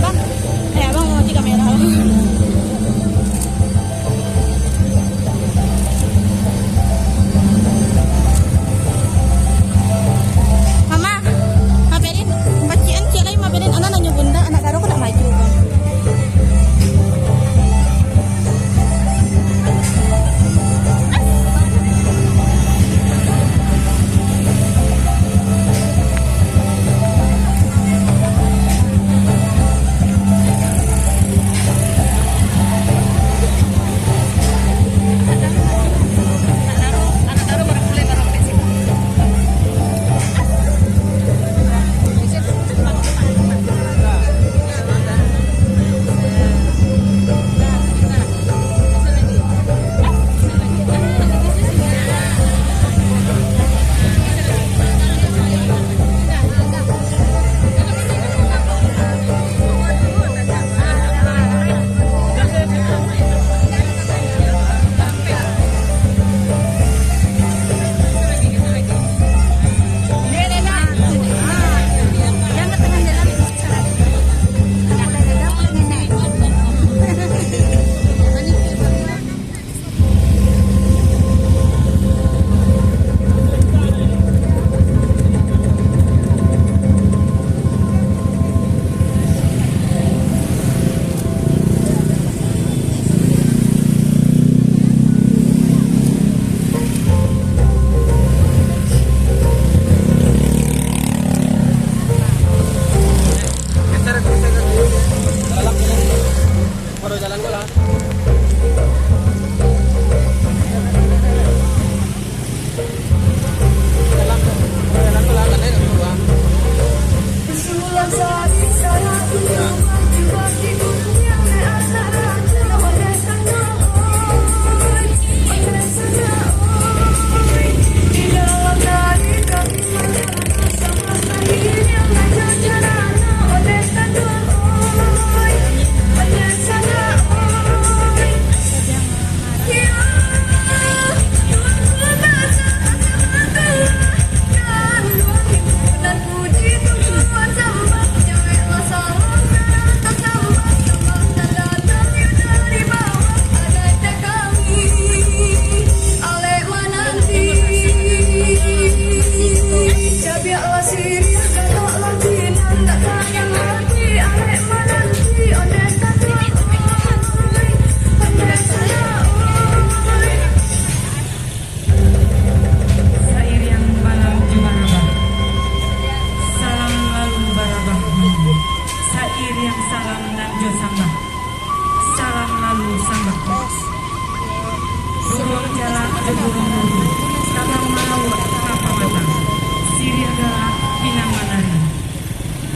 Bang, abang mau mati kamera. Mama, maberin. Pacian cilai maberin anak nanya bunda, anak karo kena maju.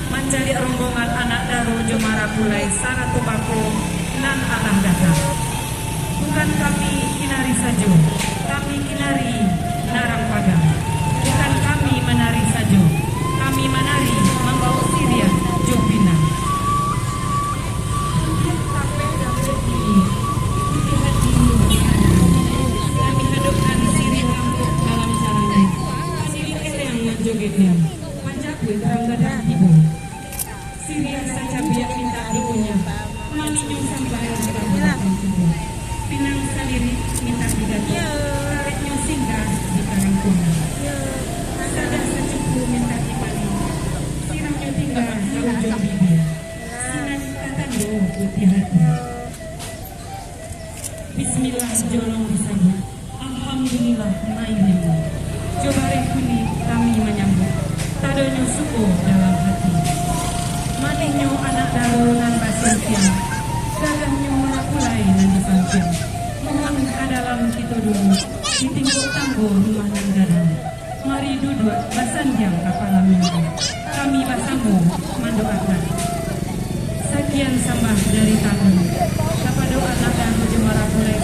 Mencari rombongan anak daru Jomara Bulai Saratu Bako nan alah datang. Bukan kami kinari saja, kami kinari narang pagang. Bukan kami menari saja, kami menari membawa Syria Jopina. Kami hadapkan Syria dalam sarangnya. Syria yang menjogetnya. Pancaku terang gadang ibu. Syria saja biak minta ibunya. Maminyo sampai orang Pinang saliri minta pidato. Karetnya singgah di karangkung. Sadah secuku minta dipali. Siramnya tinggal di ujung bibir. Sinan katando putih hati. Bismillah jolong disambut. Alhamdulillah mainnya. Jobare kuni kami menyambut. Tadonyo suko dalam hati. Manehnya anak daru nan basintian. Gagahnya mulai nan disangkian. Mohon adalam kita dulu. Ditingkuk tanggo rumah nan gadang. Mari duduk basanjang kapala minggu. Kami basambo mandoakan. Sekian sambah dari kami. Kepada anak daru Jomara Bulai